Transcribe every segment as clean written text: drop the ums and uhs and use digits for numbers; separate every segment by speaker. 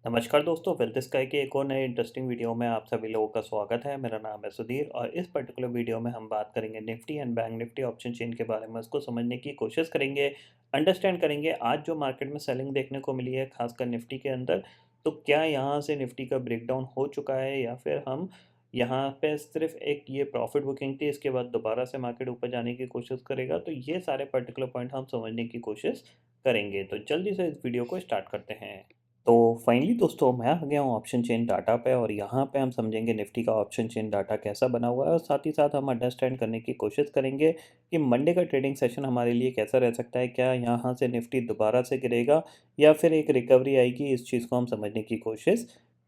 Speaker 1: नमस्कार दोस्तों, wealth sky के एक और नए इंटरेस्टिंग वीडियो में आप सभी लोगों का स्वागत है। मेरा नाम है सुधीर और इस पर्टिकुलर वीडियो में हम बात करेंगे Nifty and bank Nifty option chain के बारे में। उसको समझने की कोशिश करेंगे, अंडरस्टैंड करेंगे आज जो मार्केट में सेलिंग देखने को मिली है खासकर निफ्टी के अंदर। तो क्या यहाँ से निफ्टी का ब्रेकडाउन हो चुका है या फिर हम यहाँ पे सिर्फ एक ये प्रॉफिट बुकिंग थी, इसके बाद दोबारा से मार्केट ऊपर जाने की कोशिश करेगा। तो ये सारे पर्टिकुलर पॉइंट हम समझने की कोशिश करेंगे। तो जल्दी से इस वीडियो को स्टार्ट करते हैं। तो फाइनली दोस्तों मैं आ गया हूँ ऑप्शन चेन डाटा पे और यहाँ पे हम समझेंगे निफ्टी का ऑप्शन चेन डाटा कैसा बना हुआ है और साथ ही साथ हम अंडरस्टैंड करने की कोशिश करेंगे कि मंडे का ट्रेडिंग सेशन हमारे लिए कैसा रह सकता है। क्या यहाँ से निफ्टी दोबारा से गिरेगा या फिर एक रिकवरी आएगी, इस चीज़ को हम समझने की कोशिश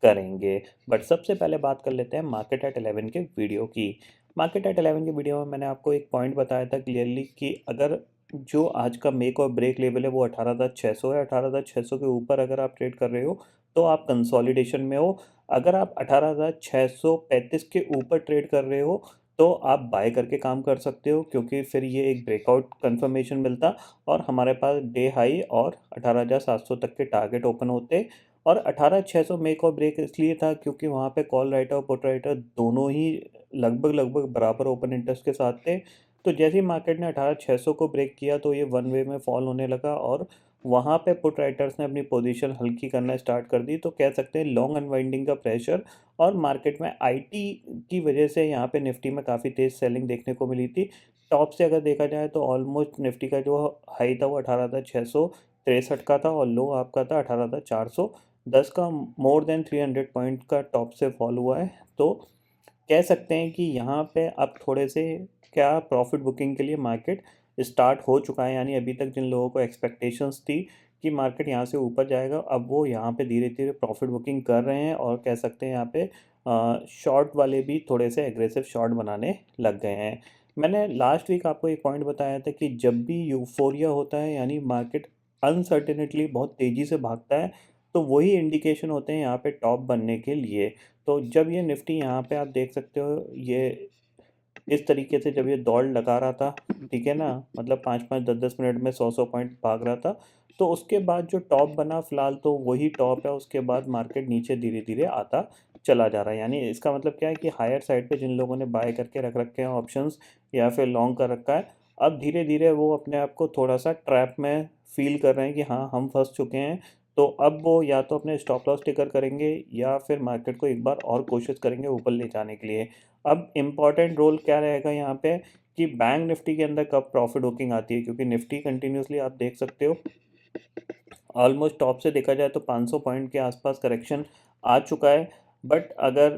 Speaker 1: करेंगे। बट सबसे पहले बात कर लेते हैं मार्केट एट 11 के वीडियो की। मार्केट एट 11 के वीडियो में मैंने आपको एक पॉइंट बताया था क्लियरली कि अगर जो आज का मेक और ब्रेक लेवल है वो 18,600 है। 18,600 के ऊपर अगर आप ट्रेड कर रहे हो तो आप कंसोलिडेशन में हो। अगर आप 18,635 के ऊपर ट्रेड कर रहे हो तो आप बाय करके काम कर सकते हो, क्योंकि फिर ये एक ब्रेकआउट कंफर्मेशन मिलता और हमारे पास डे हाई और 18,700 तक के टारगेट ओपन होते। और 18,600 मेक और ब्रेक इसलिए था क्योंकि वहाँ पे कॉल राइटर और पुट राइटर दोनों ही लगभग लगभग बराबर ओपन इंटरेस्ट के साथ थे। तो जैसे ही मार्केट ने 18,600 को ब्रेक किया तो ये वन वे में फॉल होने लगा और वहाँ पे पुट राइटर्स ने अपनी पोजीशन हल्की करना स्टार्ट कर दी। तो कह सकते हैं लॉन्ग अनवाइंडिंग का प्रेशर और मार्केट में आईटी की वजह से यहाँ पे निफ्टी में काफ़ी तेज़ सेलिंग देखने को मिली थी। टॉप से अगर देखा जाए तो ऑलमोस्ट निफ्टी का जो हाई था वो 18,663 का था और लो आपका था 18,410 का। मोर देन 300 पॉइंट का टॉप से फॉल हुआ है। तो कह सकते हैं कि यहाँ पे अब थोड़े से क्या प्रॉफिट बुकिंग के लिए मार्केट स्टार्ट हो चुका है। यानी अभी तक जिन लोगों को एक्सपेक्टेशंस थी कि मार्केट यहाँ से ऊपर जाएगा, अब वो यहाँ पे धीरे धीरे प्रॉफिट बुकिंग कर रहे हैं और कह सकते हैं यहाँ पे शॉर्ट वाले भी थोड़े से एग्रेसिव शॉर्ट बनाने लग गए हैं। मैंने लास्ट वीक आपको एक पॉइंट बताया था कि जब भी यूफोरिया होता है यानी मार्केट अनसर्टेनिटली बहुत तेज़ी से भागता है, तो वही इंडिकेशन होते हैं यहाँ पे टॉप बनने के लिए। तो जब ये निफ्टी यहाँ पे आप देख सकते हो, ये इस तरीके से जब ये दौड़ लगा रहा था, ठीक है ना, मतलब 5-5 10-10 मिनट में 100-100 पॉइंट भाग रहा था। तो उसके बाद जो टॉप बना फिलहाल तो वही टॉप है। उसके बाद मार्केट नीचे धीरे धीरे आता चला जा रहा है। यानी इसका मतलब क्या है कि हायर साइड पे जिन लोगों ने बाय करके रख रखे हैं ऑप्शंस या फिर लॉन्ग कर रखा है, अब धीरे धीरे वो अपने आप को थोड़ा सा ट्रैप में फील कर रहे हैं कि हाँ हम फंस चुके हैं। तो अब वो या तो अपने स्टॉप लॉस टिकर करेंगे या फिर मार्केट को एक बार और कोशिश करेंगे ऊपर ले जाने के लिए। अब इम्पॉर्टेंट रोल क्या रहेगा यहाँ पे कि बैंक निफ्टी के अंदर कब प्रॉफिट बुकिंग आती है, क्योंकि निफ्टी कंटिन्यूसली आप देख सकते हो ऑलमोस्ट टॉप से देखा जाए तो 500 पॉइंट के आसपास करेक्शन आ चुका है। बट अगर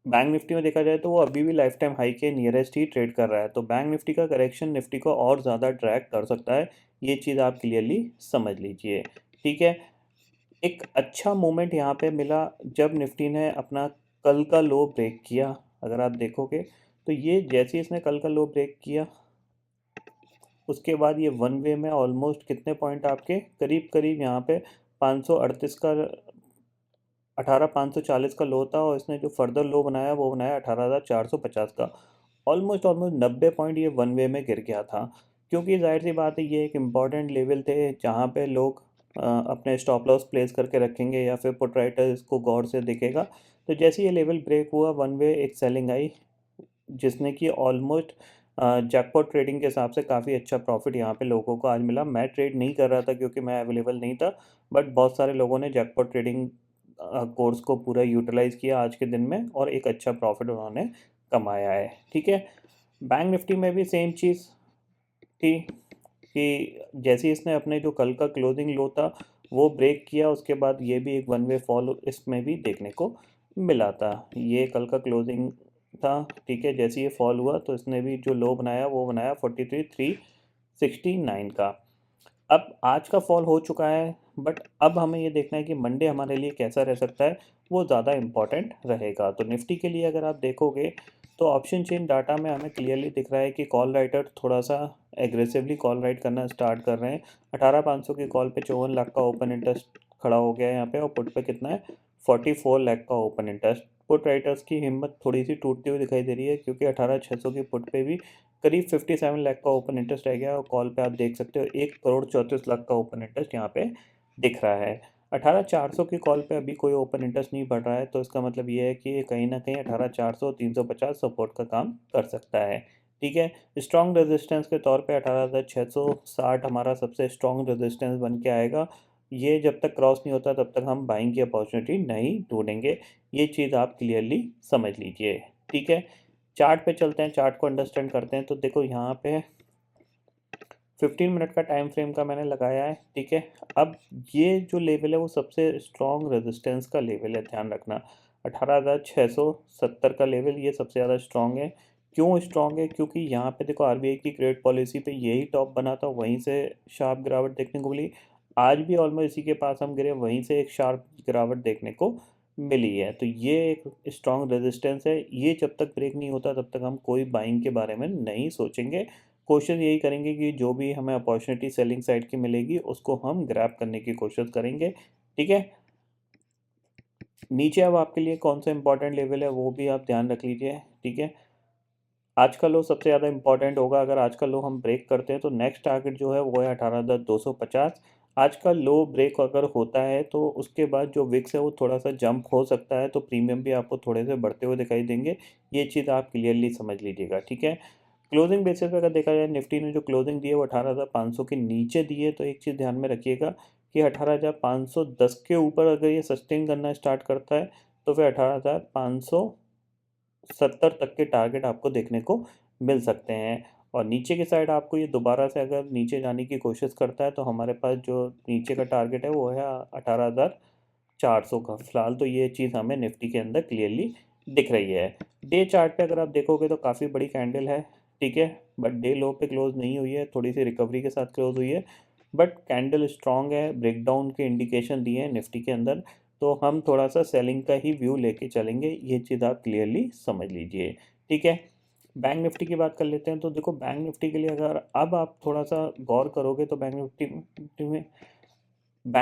Speaker 1: बैंक निफ्टी में देखा जाए तो वो अभी भी लाइफ टाइम हाई के नियरेस्ट ही ट्रेड कर रहा है। तो बैंक निफ्टी का करेक्शन निफ्टी को और ज़्यादा ड्रैग कर सकता है। ये चीज़ आप क्लियरली समझ लीजिए, ठीक है। एक अच्छा मोमेंट यहाँ पे मिला जब निफ्टी ने अपना कल का लो ब्रेक किया। अगर आप देखोगे तो ये जैसे ही इसने कल का लो ब्रेक किया, उसके बाद ये वन वे में ऑलमोस्ट कितने पॉइंट आपके करीब करीब यहाँ पे 538 का 18,540 का लो था और इसने जो फर्दर लो बनाया वो बनाया 18,450 का। ऑलमोस्ट ऑलमोस्ट 90 पॉइंट ये वन वे में गिर गया था, क्योंकि जाहिर सी बात है ये एक इम्पॉर्टेंट लेवल थे जहाँ पे लोग अपने स्टॉप लॉस प्लेस करके रखेंगे या फिर पुट राइटर इसको गौर से देखेगा। तो जैसे ये लेवल ब्रेक हुआ वन वे एक सेलिंग आई, जिसने कि ऑलमोस्ट जैकपॉट ट्रेडिंग के हिसाब से काफ़ी अच्छा प्रॉफिट यहाँ पे लोगों को आज मिला। मैं ट्रेड नहीं कर रहा था क्योंकि मैं अवेलेबल नहीं था, बट बहुत सारे लोगों ने जैकपॉट ट्रेडिंग कोर्स को पूरा यूटिलाइज़ किया आज के दिन में और एक अच्छा प्रॉफिट उन्होंने कमाया है, ठीक है। बैंक निफ्टी में भी सेम चीज़ थी कि जैसे ही इसने अपने जो कल का क्लोजिंग लो था वो ब्रेक किया, उसके बाद ये भी एक वन वे फॉल इसमें भी देखने को मिला था। ये कल का क्लोजिंग था, ठीक है। जैसे ये फॉल हुआ तो इसने भी जो लो बनाया वो बनाया 43,369 का। अब आज का फॉल हो चुका है, बट अब हमें ये देखना है कि मंडे हमारे लिए कैसा रह सकता है, वो ज़्यादा इम्पॉर्टेंट रहेगा। तो निफ्टी के लिए अगर आप देखोगे तो ऑप्शन चेन डाटा में हमें क्लियरली दिख रहा है कि कॉल राइटर थोड़ा सा एग्रेसिवली कॉल राइट करना स्टार्ट कर रहे हैं। 18,500 की कॉल पे 54 लाख का ओपन इंटरेस्ट खड़ा हो गया है यहाँ पे और पुट पे कितना है 44 लाख का ओपन इंटरेस्ट। पुट राइटर्स की हिम्मत थोड़ी सी टूटती हुई दिखाई दे रही है, क्योंकि 18,600 की पुट पे भी करीब 57 लाख का ओपन इंटरेस्ट रह गया और कॉल पे आप देख सकते हो 1,34 लाख का ओपन इंटरेस्ट यहाँ पे दिख रहा है। 18,400 की कॉल पे अभी कोई ओपन इंटरेस्ट नहीं बढ़ रहा है, तो इसका मतलब ये है कि कहीं न कहीं 18,400 350 सपोर्ट का काम कर सकता है, ठीक है। स्ट्रॉन्ग रेजिस्टेंस के तौर पे 18,660 हमारा सबसे स्ट्रॉन्ग रेजिस्टेंस बन के आएगा। ये जब तक क्रॉस नहीं होता तब तक हम बाइंग की अपॉर्चुनिटी नहीं ढूँढेंगे, ये चीज़ आप क्लियरली समझ लीजिए, ठीक है। चार्ट पे चलते हैं, चार्ट को अंडरस्टैंड करते हैं। तो देखो यहाँ पे 15 मिनट का टाइम फ्रेम का मैंने लगाया है, ठीक है। अब ये जो लेवल है वो सबसे स्ट्रॉन्ग रेजिस्टेंस का लेवल है, ध्यान रखना। 18,670 का लेवल ये सबसे ज़्यादा स्ट्रॉन्ग है। क्यों स्ट्रॉन्ग है? क्योंकि यहाँ पे देखो आरबीआई की क्रेडिट पॉलिसी पे यही टॉप बना था, वहीं से शार्प गिरावट देखने को मिली। आज भी ऑलमोस्ट इसी के पास हम गिरे, वहीं से एक शार्प गिरावट देखने को मिली है। तो ये एक स्ट्रॉन्ग रेजिस्टेंस है, ये जब तक ब्रेक नहीं होता तब तक हम कोई बाइंग के बारे में नहीं सोचेंगे। कोशिश यही करेंगे कि जो भी हमें अपॉर्चुनिटी सेलिंग साइड की मिलेगी उसको हम ग्रैब करने की कोशिश करेंगे, ठीक है। नीचे अब आपके लिए कौन सा इंपॉर्टेंट लेवल है वो भी आप ध्यान रख लीजिए, ठीक है। आज का लो सबसे ज़्यादा इंपॉर्टेंट होगा, अगर आज का लो हम ब्रेक करते हैं तो नेक्स्ट टारगेट जो है वो है 18,250। आज का लो ब्रेक अगर होता है तो उसके बाद जो विक्स है वो थोड़ा सा जंप हो सकता है, तो प्रीमियम भी आपको थोड़े से बढ़ते हुए दिखाई देंगे। ये चीज़ आप क्लियरली समझ लीजिएगा, ठीक है। क्लोजिंग बेसिस पे अगर देखा जाए, निफ्टी ने जो क्लोजिंग दी है वो 18,500 के नीचे दी है, तो एक चीज़ ध्यान में रखिएगा कि 18,510 के ऊपर अगर ये सस्टेन करना स्टार्ट करता है तो फिर 18,570 तक के टारगेट आपको देखने को मिल सकते हैं। और नीचे की साइड आपको ये दोबारा से अगर नीचे जाने की कोशिश करता है तो हमारे पास जो नीचे का टारगेट है वो है 18,400 का। फिलहाल तो ये चीज़ हमें निफ्टी के अंदर क्लियरली दिख रही है। डे चार्ट पे अगर आप देखोगे तो काफ़ी बड़ी कैंडल है, ठीक है, बट डे लो पे क्लोज नहीं हुई है, थोड़ी सी रिकवरी के साथ क्लोज हुई है, बट कैंडल स्ट्रांग है, ब्रेकडाउन के इंडिकेशन दिए हैं निफ्टी के अंदर। तो हम थोड़ा सा सेलिंग का ही व्यू लेके चलेंगे, ये चीज़ आप क्लियरली समझ लीजिए, ठीक है। बैंक निफ्टी की बात कर लेते हैं। तो देखो बैंक निफ्टी के लिए अगर अब आप थोड़ा सा गौर करोगे तो बैंक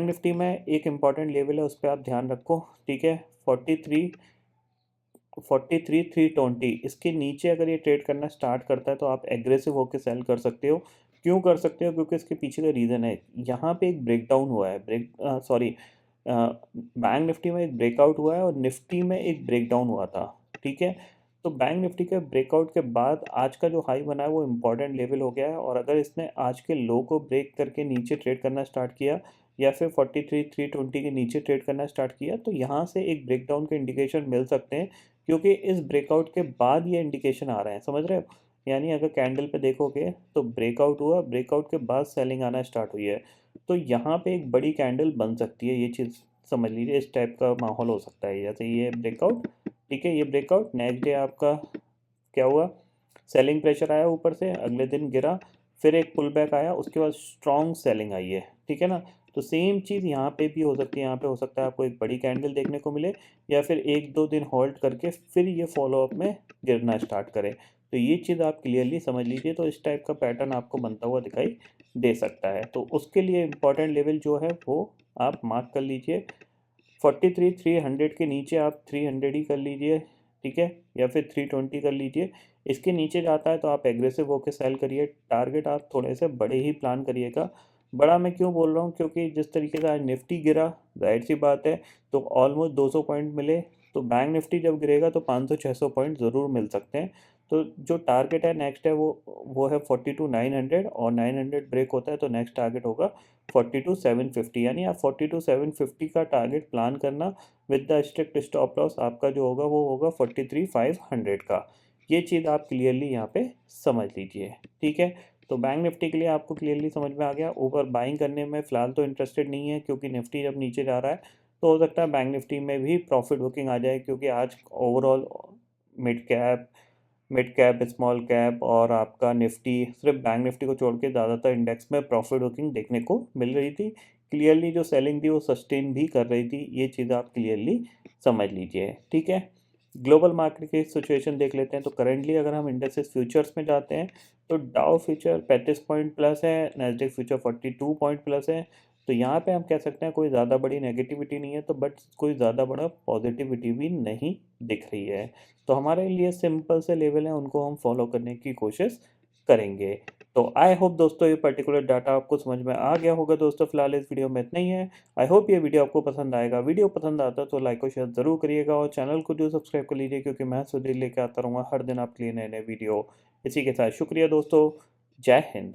Speaker 1: निफ्टी में एक इम्पॉर्टेंट लेवल है, उस पर आप ध्यान रखो, ठीक है। 43,320 इसके नीचे अगर ये ट्रेड करना स्टार्ट करता है तो आप एग्रेसिव होकर सेल कर सकते हो। क्यों कर सकते हो? क्योंकि इसके पीछे का रीज़न है, यहाँ पे एक ब्रेकडाउन हुआ है, बैंक निफ्टी में एक ब्रेकआउट हुआ है और निफ्टी में एक ब्रेकडाउन हुआ था, ठीक है। तो बैंक निफ्टी के ब्रेकआउट के बाद आज का जो हाई बना है वो इम्पॉर्टेंट लेवल हो गया है, और अगर इसने आज के लो को ब्रेक करके नीचे ट्रेड करना स्टार्ट किया या फिर 43,320 के नीचे ट्रेड करना स्टार्ट किया तो यहाँ से एक ब्रेकडाउन के इंडिकेशन मिल सकते हैं, क्योंकि इस ब्रेकआउट के बाद ये इंडिकेशन आ रहे हैं, समझ रहे हो। यानी अगर कैंडल पे देखोगे तो ब्रेकआउट हुआ, ब्रेकआउट के बाद सेलिंग आना स्टार्ट हुई है, तो यहाँ पे एक बड़ी कैंडल बन सकती है, ये चीज़ समझ लीजिए। इस टाइप का माहौल हो सकता है, जैसे ये ब्रेकआउट, ठीक है, ये ब्रेकआउट नेक्स्ट डे आपका क्या हुआ, सेलिंग प्रेशर आया ऊपर से, अगले दिन गिरा, फिर एक पुल बैक आया, उसके बाद स्ट्रॉन्ग सेलिंग आई है, ठीक है ना। तो सेम चीज़ यहाँ पे भी हो सकती है, यहाँ पे हो सकता है आपको एक बड़ी कैंडल देखने को मिले या फिर एक दो दिन होल्ड करके फिर ये फॉलोअप में गिरना स्टार्ट करे। तो ये चीज़ आप क्लियरली समझ लीजिए, तो इस टाइप का पैटर्न आपको बनता हुआ दिखाई दे सकता है। तो उसके लिए इम्पॉर्टेंट लेवल जो है वो आप मार्क कर लीजिए, 43,300 के नीचे आप 300 ही कर लीजिए, ठीक है, या फिर 320 कर लीजिए। इसके नीचे जाता है तो आप एग्रेसिव होकर सेल करिए, टारगेट आप थोड़े से बड़े ही प्लान करिएगा। बड़ा मैं क्यों बोल रहा हूँ, क्योंकि जिस तरीके से आज निफ्टी गिरा, जाहिर सी बात है, तो ऑलमोस्ट 200 पॉइंट मिले, तो बैंक निफ्टी जब गिरेगा तो 500-600 पॉइंट ज़रूर मिल सकते हैं। तो जो टारगेट है नेक्स्ट है वो है 42,900, और 900 ब्रेक होता है तो नेक्स्ट टारगेट होगा 42,750। यानी आप 42,750 का टारगेट प्लान करना with the strict stop loss, आपका जो होगा वो होगा 43,500 का। ये चीज़ आप क्लियरली यहाँ पे समझ लीजिए, ठीक है। तो बैंक निफ्टी के लिए आपको क्लियरली समझ में आ गया। ऊपर बाइंग करने में फ़िलहाल तो इंटरेस्टेड नहीं है, क्योंकि निफ्टी जब नीचे जा रहा है तो हो सकता है बैंक निफ्टी में भी प्रॉफिट बुकिंग आ जाए, क्योंकि आज overall mid cap mid cap, small cap और आपका निफ्टी, सिर्फ बैंक निफ्टी को छोड़ के ज़्यादातर इंडेक्स में प्रॉफिट बुकिंग देखने को मिल रही थी। क्लियरली जो सेलिंग थी वो सस्टेन भी कर रही थी, ये चीज़ आप क्लियरली समझ लीजिए, ठीक है। ग्लोबल मार्केट की सिचुएशन देख लेते हैं। तो करेंटली अगर हम इंडेक्सेस फ्यूचर्स में जाते हैं तो डाउ फ्यूचर 35 पॉइंट प्लस है, नैस्डैक फ्यूचर 42 पॉइंट प्लस है। तो यहाँ पे हम कह सकते हैं कोई ज़्यादा बड़ी नेगेटिविटी नहीं है, तो बट कोई ज़्यादा बड़ा पॉजिटिविटी भी नहीं दिख रही है। तो हमारे लिए सिंपल से लेवल है, उनको हम फॉलो करने की कोशिश करेंगे। तो आई होप दोस्तों ये पर्टिकुलर डाटा आपको समझ में आ गया होगा दोस्तों। फिलहाल इस वीडियो में इतना ही है। आई होप ये वीडियो आपको पसंद आएगा। वीडियो पसंद आता तो लाइक और शेयर ज़रूर करिएगा और चैनल को जो सब्सक्राइब कर लीजिए, क्योंकि मैं सुधीर लेके आता रहूँगा हर दिन आपके लिए नए नए वीडियो। इसी के साथ शुक्रिया दोस्तों। जय हिंद।